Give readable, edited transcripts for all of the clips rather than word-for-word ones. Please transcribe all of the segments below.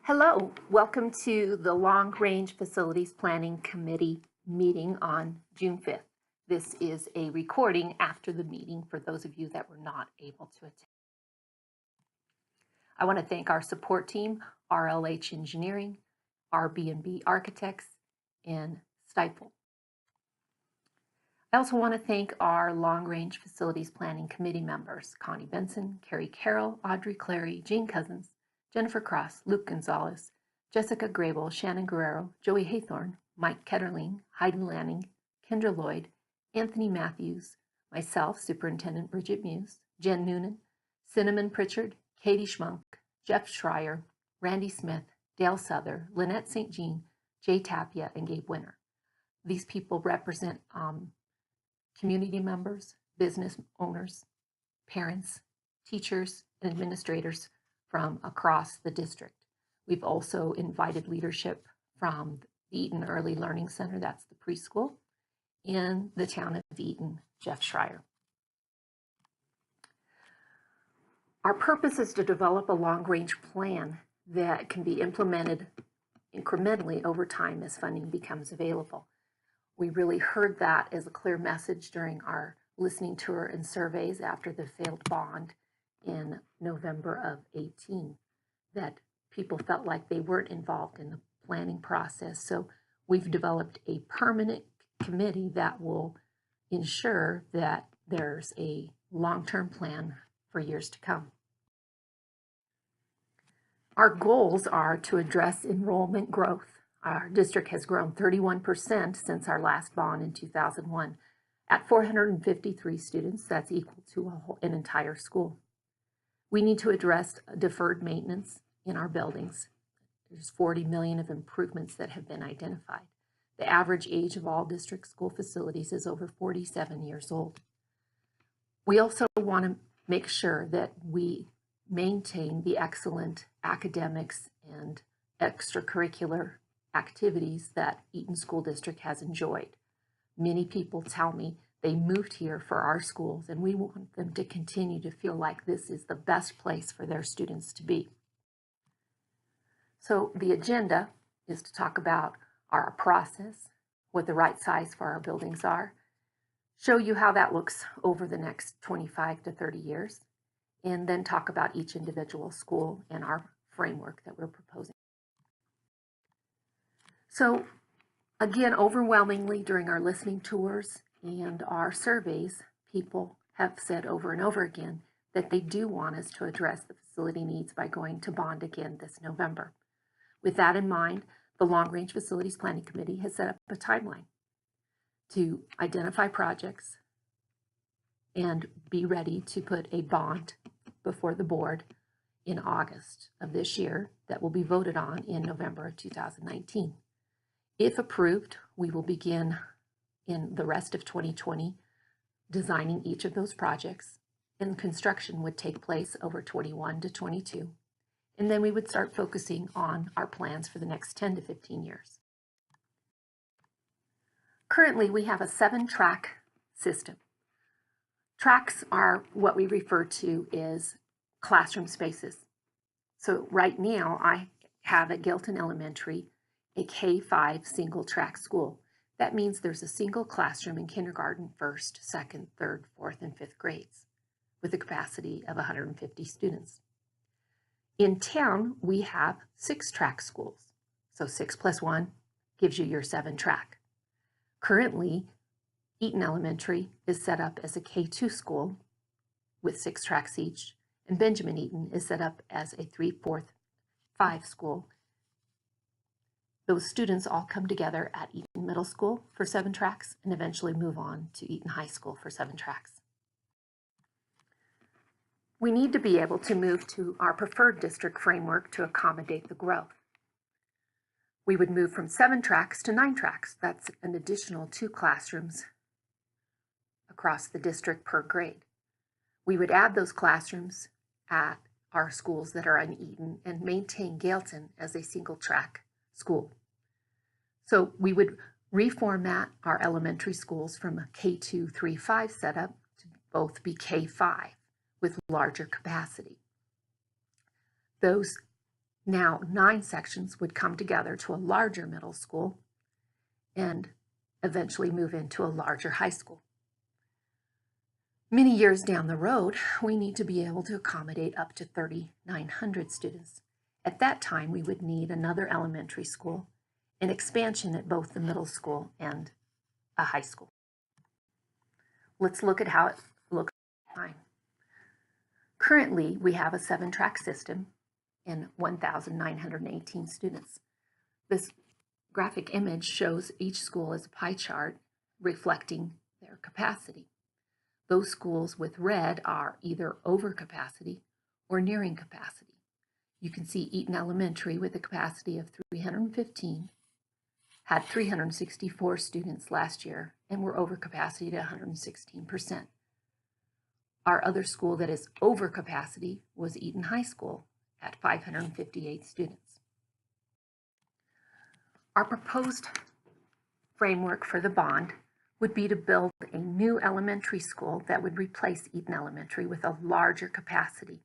Hello, welcome to the Long Range Facilities Planning Committee meeting on June 5th. This is a recording after the meeting for those of you that were not able to attend. I want to thank our support team, RLH Engineering, RB&B Architects, and Stifel. I also want to thank our Long Range Facilities Planning Committee members, Connie Benson, Carrie Carroll, Audrey Clary, Jean Cousins, Jennifer Cross, Luke Gonzalez, Jessica Grable, Shannon Guerrero, Joey Haythorne, Mike Ketterling, Heidi Lanning, Kendra Lloyd, Anthony Matthews, myself, Superintendent Bridget Muse, Jen Noonan, Cinnamon Pritchard, Katie Schmunk, Jeff Schreier, Randy Smith, Dale Souther, Lynette St. Jean, Jay Tapia, and Gabe Winter. These people represent community members, business owners, parents, teachers, and administrators from across the district. We've also invited leadership from the Eaton Early Learning Center, that's the preschool, in the town of Eaton, Jeff Schreier. Our purpose is to develop a long-range plan that can be implemented incrementally over time as funding becomes available. We really heard that as a clear message during our listening tour and surveys after the failed bond in November of 18, that people felt like they weren't involved in the planning process. So we've developed a permanent committee that will ensure that there's a long-term plan for years to come. Our goals are to address enrollment growth. Our district has grown 31% since our last bond in 2001. At 453 students, that's equal to an entire school. We need to address deferred maintenance in our buildings. There's 40 million of improvements that have been identified. The average age of all district school facilities is over 47 years old. We also want to make sure that we maintain the excellent academics and extracurricular activities that Eaton School District has enjoyed. Many people tell me they moved here for our schools, and we want them to continue to feel like this is the best place for their students to be. So the agenda is to talk about our process, what the right size for our buildings are, show you how that looks over the next 25 to 30 years, and then talk about each individual school and our framework that we're proposing. So again, overwhelmingly during our listening tours and our surveys, people have said over and over again that they do want us to address the facility needs by going to bond again this November. With that in mind, the Long Range Facilities Planning Committee has set up a timeline to identify projects and be ready to put a bond before the board in August of this year that will be voted on in November of 2019. If approved, we will begin in the rest of 2020 designing each of those projects, and construction would take place over 21 to 22. And then we would start focusing on our plans for the next 10 to 15 years. Currently, we have a 7-track system. Tracks are what we refer to as classroom spaces. So right now, I have at Gilton Elementary a K-5 single-track school. That means there's a single classroom in kindergarten, 1st, 2nd, 3rd, 4th, and 5th grades with a capacity of 150 students. In town, we have 6-track schools. So 6 plus 1 gives you your 7-track. Currently, Eaton Elementary is set up as a K-2 school with 6 tracks each, and Benjamin Eaton is set up as a 3, 4, 5 school. Those students all come together at Eaton Middle School for 7 tracks and eventually move on to Eaton High School for 7 tracks. We need to be able to move to our preferred district framework to accommodate the growth. We would move from 7 tracks to 9 tracks. That's an additional 2 classrooms across the district per grade. We would add those classrooms at our schools that are in Eaton and maintain Galeton as a single track school. So we would reformat our elementary schools from a K2, 3, 5 setup to both be K5 with larger capacity. Those Now 9 sections would come together to a larger middle school and eventually move into a larger high school. Many years down the road, we need to be able to accommodate up to 3,900 students. At that time, we would need another elementary school, an expansion at both the middle school and a high school. Let's look at how it looks at the time. Currently, we have a 7-track system and 1,918 students. This graphic image shows each school as a pie chart reflecting their capacity. Those schools with red are either over capacity or nearing capacity. You can see Eaton Elementary with a capacity of 315 had 364 students last year and were over capacity to 116%. Our other school that is over capacity was Eaton High School at 558 students. Our proposed framework for the bond would be to build a new elementary school that would replace Eaton Elementary with a larger capacity.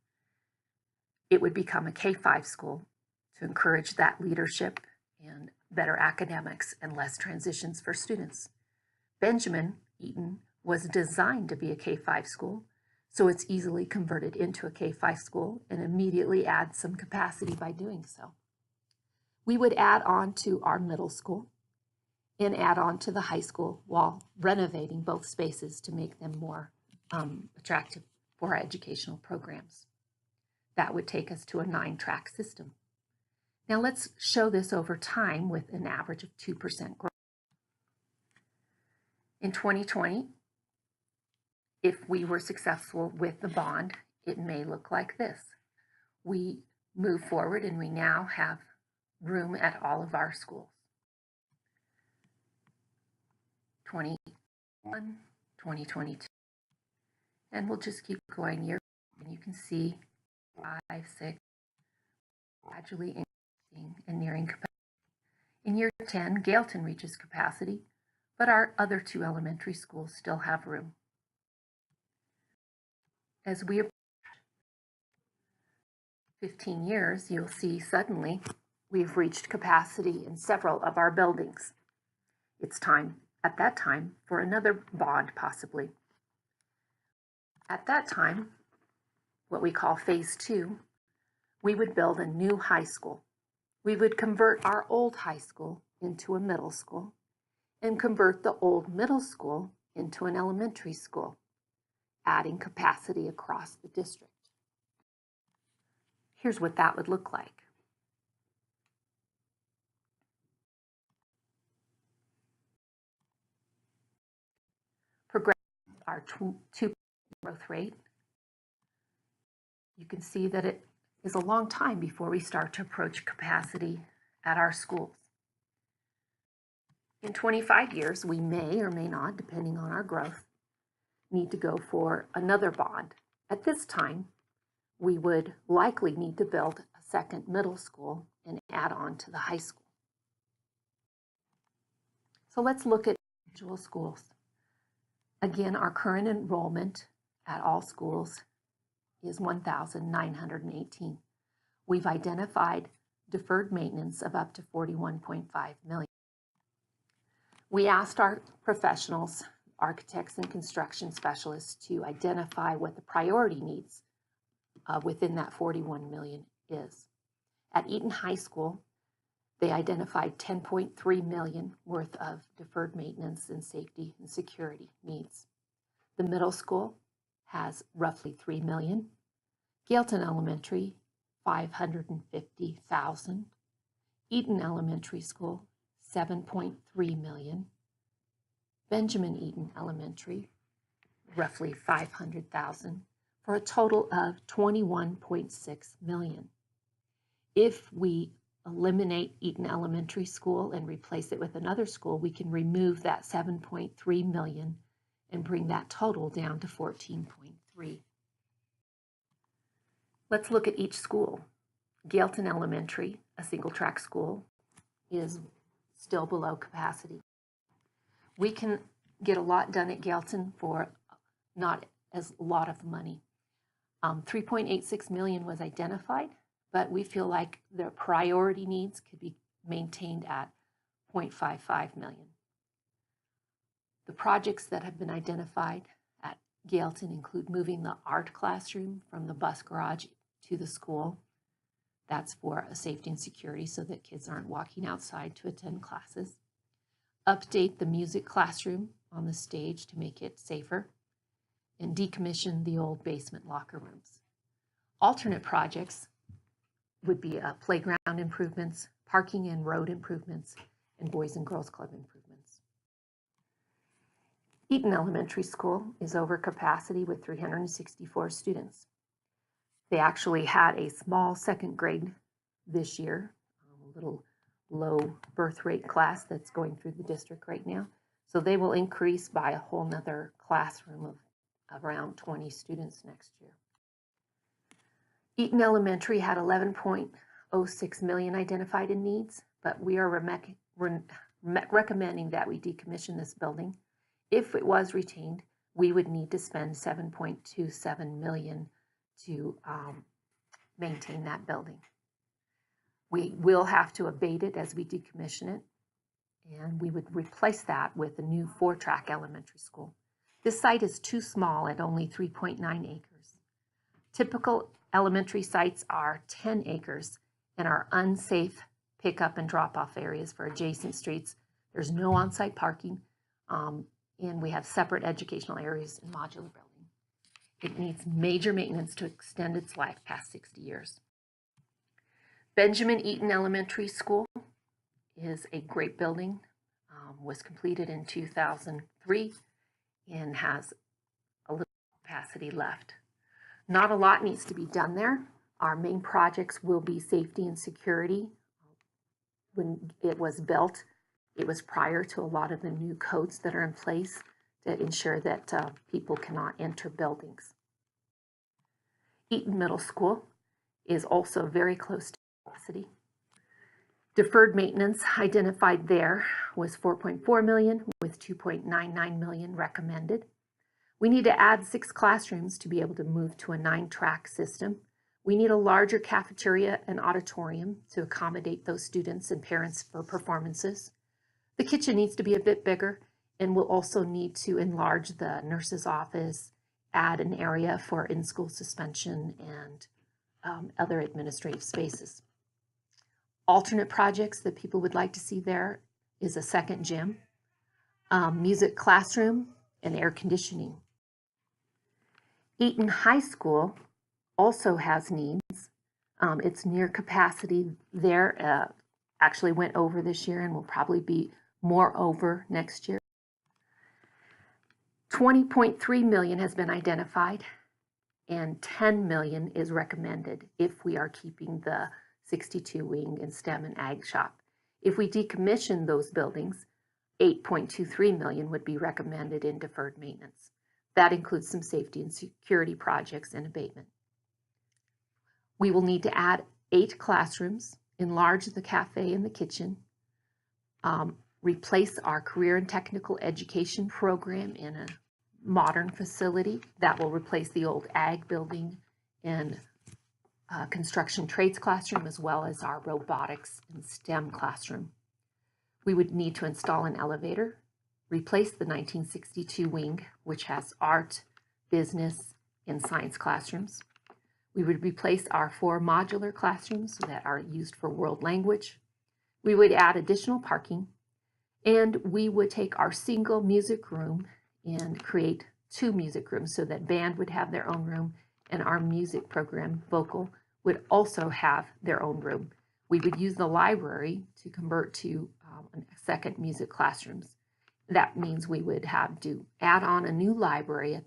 It would become a K-5 school to encourage that leadership and better academics and less transitions for students. Benjamin Eaton was designed to be a K-5 school, so it's easily converted into a K-5 school and immediately adds some capacity by doing so. We would add on to our middle school and add on to the high school while renovating both spaces to make them more attractive for our educational programs. That would take us to a 9-track system. Now let's show this over time with an average of 2% growth. In 2020, if we were successful with the bond, it may look like this. We move forward and we now have room at all of our schools. 2021, 2022, and we'll just keep going year, and you can see 5, 6, gradually increasing and nearing capacity. In year 10, Gailton reaches capacity, but our other 2 elementary schools still have room. As we approach 15 years, you'll see suddenly we've reached capacity in several of our buildings. It's time at that time for another bond, possibly. At that time, what we call phase 2, we would build a new high school. We would convert our old high school into a middle school and convert the old middle school into an elementary school, adding capacity across the district. Here's what that would look like. Progress our 2% growth rate. You can see that it is a long time before we start to approach capacity at our schools. In 25 years, we may or may not, depending on our growth, need to go for another bond. At this time, we would likely need to build a 2nd middle school and add on to the high school. So let's look at individual schools. Again, our current enrollment at all schools is 1,918. We've identified deferred maintenance of up to $41.5 million. We asked our professionals, architects and construction specialists, to identify what the priority needs within that $41 million is. At Eaton High School, they identified $10.3 million worth of deferred maintenance and safety and security needs. The middle school has roughly $3 million. Gailton Elementary, $550,000. Eaton Elementary School, $7.3 million. Benjamin Eaton Elementary, roughly $500,000, for a total of $21.6 million. If we eliminate Eaton Elementary School and replace it with another school, we can remove that $7.3 million and bring that total down to $14.3. Let's look at each school. Gailton Elementary, a single-track school, is still below capacity. We can get a lot done at Gailton for not as a lot of money. $3.86 million was identified. but we feel like the priority needs could be maintained at 0.55 million. The projects that have been identified at Gailton include moving the art classroom from the bus garage to the school. That's for safety and security so that kids aren't walking outside to attend classes. Update the music classroom on the stage to make it safer, and decommission the old basement locker rooms. Alternate projects would be playground improvements, parking and road improvements, and Boys and Girls Club improvements. Eaton Elementary School is over capacity with 364 students. They actually had a small second grade this year, a little low birth rate class that's going through the district right now. So they will increase by a whole nother classroom of around 20 students next year. Eaton Elementary had 11.06 million identified in needs, but we are recommending that we decommission this building. If it was retained, we would need to spend 7.27 million to maintain that building. We will have to abate it as we decommission it, and we would replace that with a new 4-track elementary school. This site is too small at only 3.9 acres. Typical elementary sites are 10 acres and are unsafe pickup and drop-off areas for adjacent streets. There's no on-site parking, and we have separate educational areas in modular building. It needs major maintenance to extend its life past 60 years. Benjamin Eaton Elementary School is a great building, was completed in 2003 and has a little capacity left. Not a lot needs to be done there. Our main projects will be safety and security. When it was built, it was prior to a lot of the new codes that are in place to ensure that people cannot enter buildings. Eaton Middle School is also very close to capacity. Deferred maintenance identified there was 4.4 million with 2.99 million recommended. We need to add 6 classrooms to be able to move to a 9-track system. We need a larger cafeteria and auditorium to accommodate those students and parents for performances. The kitchen needs to be a bit bigger, and we'll also need to enlarge the nurse's office, add an area for in-school suspension and other administrative spaces. Alternate projects that people would like to see there is a second gym, music classroom, and air conditioning. Eaton High School also has needs. It's near capacity there, actually went over this year and will probably be more over next year. 20.3 million has been identified and 10 million is recommended if we are keeping the 62 wing and STEM and ag shop. If we decommission those buildings, 8.23 million would be recommended in deferred maintenance. That includes some safety and security projects and abatement. We will need to add 8 classrooms, enlarge the cafe and the kitchen, replace our career and technical education program in a modern facility that will replace the old ag building and construction trades classroom, as well as our robotics and STEM classroom. We would need to install an elevator, replace the 1962 wing, which has art, business, and science classrooms. We would replace our 4 modular classrooms that are used for world language. We would add additional parking, and we would take our single music room and create 2 music rooms so that band would have their own room and our music program, vocal, would also have their own room. We would use the library to convert to second music classrooms. That means we would have to add on a new library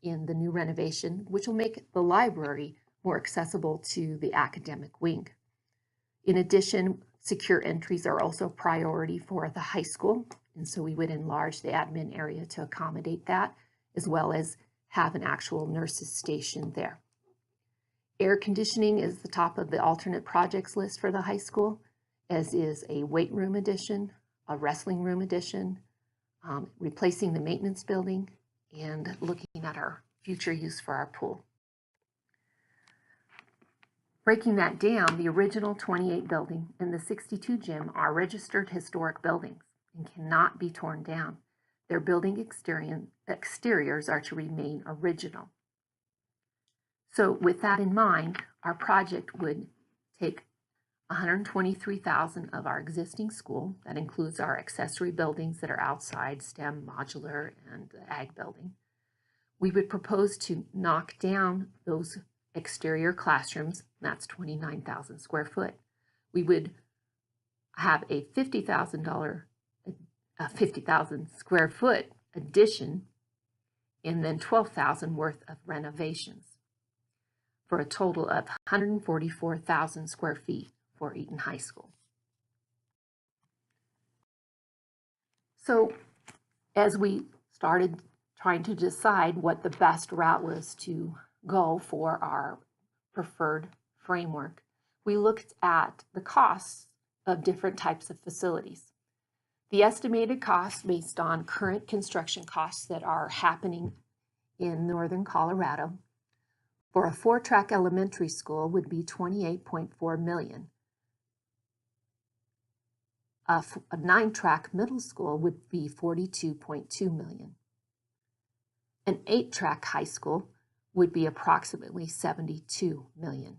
in the new renovation, which will make the library more accessible to the academic wing. In addition, secure entries are also a priority for the high school, and so we would enlarge the admin area to accommodate that, as well as have an actual nurses station there. Air conditioning is the top of the alternate projects list for the high school, as is a weight room addition, a wrestling room addition, replacing the maintenance building, and looking at our future use for our pool. Breaking that down, the original 28 building and the 62 gym are registered historic buildings and cannot be torn down. Their building exteriors are to remain original. So with that in mind, our project would take $123,000 of our existing school. That includes our accessory buildings that are outside, STEM, modular, and the ag building. We would propose to knock down those exterior classrooms. That's 29,000 square foot. We would have a $50,000 square foot addition and then 12,000 worth of renovations for a total of 144,000 square feet for Eaton High School. So as we started trying to decide what the best route was to go for our preferred framework, we looked at the costs of different types of facilities. The estimated costs based on current construction costs that are happening in northern Colorado for a 4-track elementary school would be $28.4 million. A 9-track middle school would be $42.2 million. An 8-track high school would be approximately $72 million.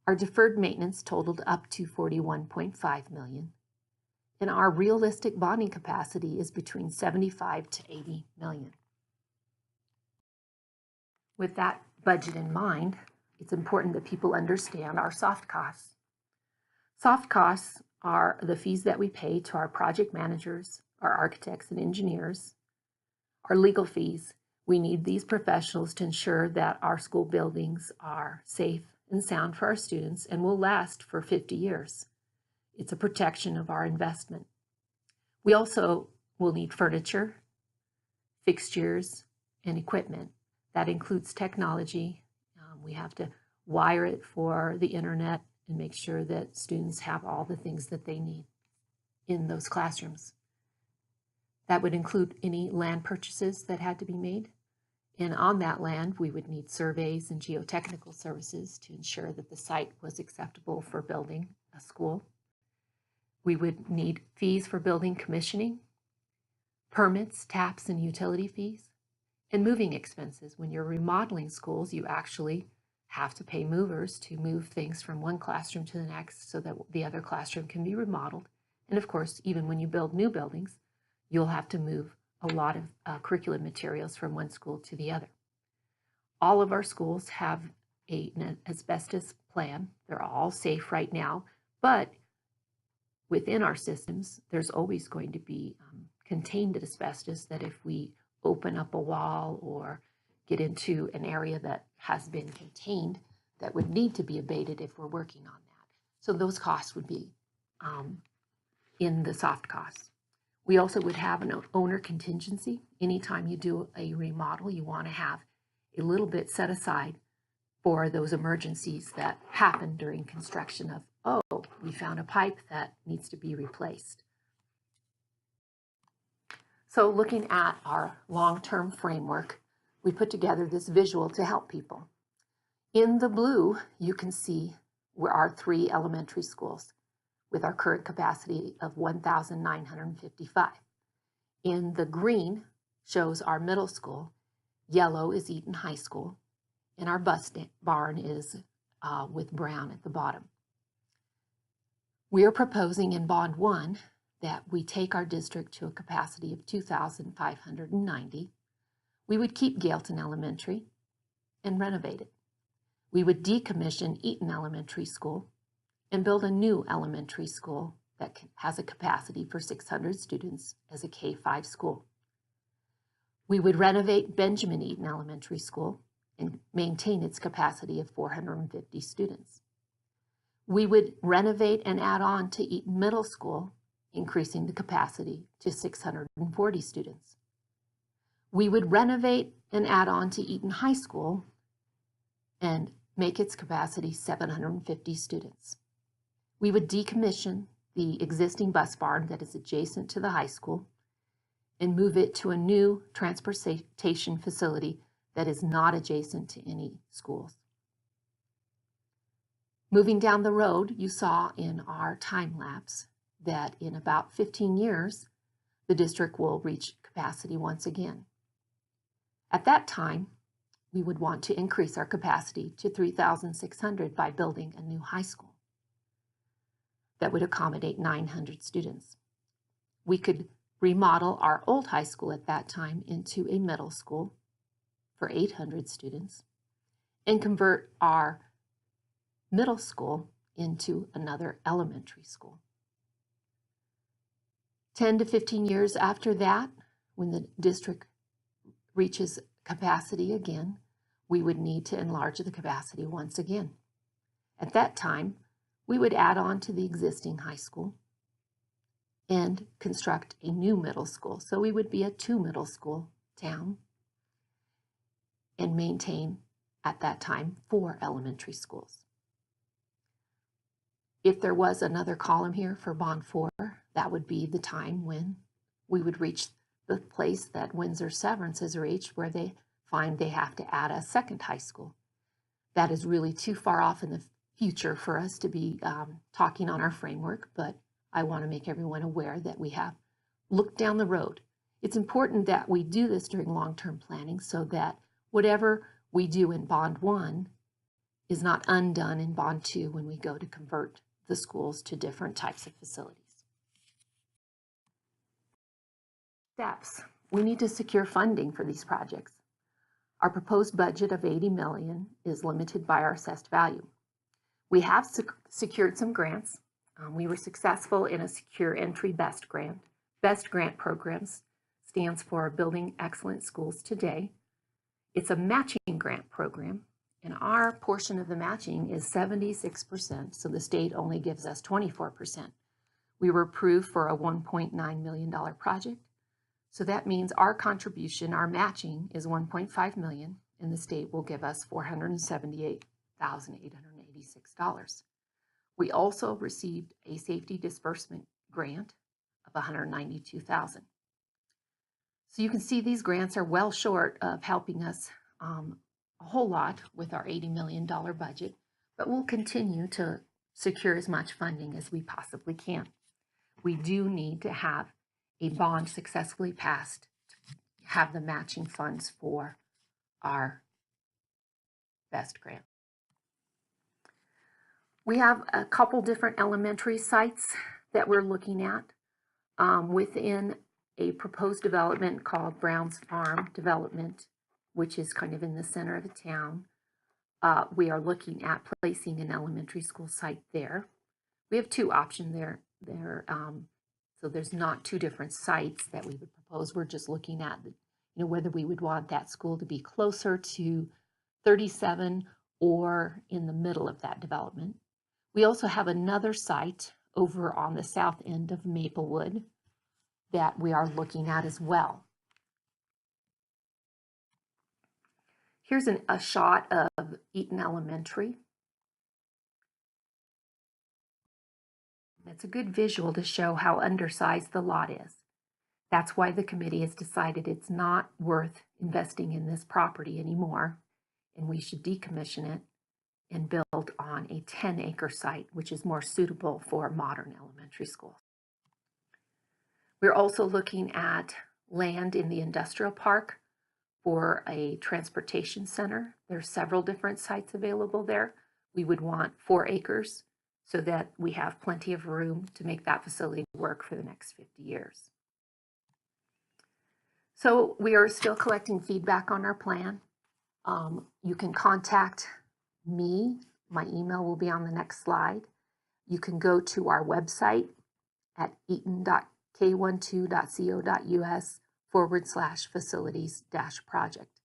Our deferred maintenance totaled up to $41.5 million, and our realistic bonding capacity is between $75 to $80 million. With that budget in mind, it's important that people understand our soft costs. Soft costs are the fees that we pay to our project managers, our architects and engineers, our legal fees. We need these professionals to ensure that our school buildings are safe and sound for our students and will last for 50 years. It's a protection of our investment. We also will need furniture, fixtures, and equipment. That includes technology. We have to wire it for the internet and make sure that students have all the things that they need in those classrooms. That would include any land purchases that had to be made. And on that land, we would need surveys and geotechnical services to ensure that the site was acceptable for building a school. We would need fees for building commissioning, permits, taps, and utility fees, and moving expenses. When you're remodeling schools, you actually have to pay movers to move things from one classroom to the next so that the other classroom can be remodeled. And of course, even when you build new buildings, you'll have to move a lot of curriculum materials from one school to the other. All of our schools have an asbestos plan. They're all safe right now, but within our systems, there's always going to be contained asbestos that if we open up a wall or get into an area that has been contained, that would need to be abated if we're working on that. So those costs would be in the soft costs. We also would have an owner contingency. Anytime you do a remodel, you want to have a little bit set aside for those emergencies that happen during construction of, oh, we found a pipe that needs to be replaced. So looking at our long-term framework, we put together this visual to help people. In the blue, you can see our 3 elementary schools with our current capacity of 1,955. In the green shows our middle school, yellow is Eaton High School, and our bus barn is with brown at the bottom. We are proposing in Bond 1 that we take our district to a capacity of 2,590. We would keep Galton Elementary and renovate it. We would decommission Eaton Elementary School and build a new elementary school that has a capacity for 600 students as a K-5 school. We would renovate Benjamin Eaton Elementary School and maintain its capacity of 450 students. We would renovate and add on to Eaton Middle School, increasing the capacity to 640 students. We would renovate and add on to Eaton High School and make its capacity 750 students. We would decommission the existing bus barn that is adjacent to the high school and move it to a new transportation facility that is not adjacent to any schools. Moving down the road, you saw in our time lapse that in about 15 years, the district will reach capacity once again. At that time, we would want to increase our capacity to 3,600 by building a new high school that would accommodate 900 students. We could remodel our old high school at that time into a middle school for 800 students and convert our middle school into another elementary school. 10 to 15 years after that, when the district reaches capacity again, we would need to enlarge the capacity once again. At that time, we would add on to the existing high school and construct a new middle school. So we would be a 2 middle school town and maintain, at that time, 4 elementary schools. If there was another column here for Bond 4, that would be the time when we would reach the place that Windsor Severance has reached, where they find they have to add a second high school. That is really too far off in the future for us to be talking on our framework, but I want to make everyone aware that we have looked down the road. It's important that we do this during long-term planning so that whatever we do in Bond 1 is not undone in Bond 2 when we go to convert the schools to different types of facilities. Steps. We need to secure funding for these projects. Our proposed budget of $80 million is limited by our assessed value. We have secured some grants. We were successful in a Secure Entry BEST grant. BEST grant programs stands for Building Excellent Schools Today. It's a matching grant program, and our portion of the matching is 76%, so the state only gives us 24%. We were approved for a $1.9 million project, so that means our contribution, our matching, is $1.5 million, and the state will give us $478,886. We also received a safety disbursement grant of $192,000. So you can see these grants are well short of helping us a whole lot with our $80 million budget, but we'll continue to secure as much funding as we possibly can. We do need to have a bond successfully passed to have the matching funds for our BEST grant. We have a couple different elementary sites that we're looking at within a proposed development called Brown's Farm Development, which is kind of in the center of the town. We are looking at placing an elementary school site there. We have 2 options there. So there's not 2 different sites that we would propose. We're just looking at whether we would want that school to be closer to 37 or in the middle of that development. We also have another site over on the south end of Maplewood that we are looking at as well. Here's a shot of Eaton Elementary. It's a good visual to show how undersized the lot is. That's why the committee has decided it's not worth investing in this property anymore, and we should decommission it and build on a 10-acre site, which is more suitable for modern elementary schools. We're also looking at land in the industrial park for a transportation center. There are several different sites available there. We would want 4 acres so that we have plenty of room to make that facility work for the next 50 years. So we are still collecting feedback on our plan. You can contact me. My email will be on the next slide. You can go to our website at eaton.k12.co.us/facilities-project.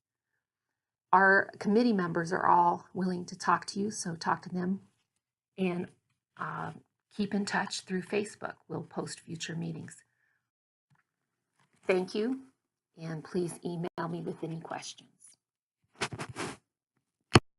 Our committee members are all willing to talk to you, so talk to them and keep in touch through Facebook. We'll post future meetings. Thank you, and please email me with any questions.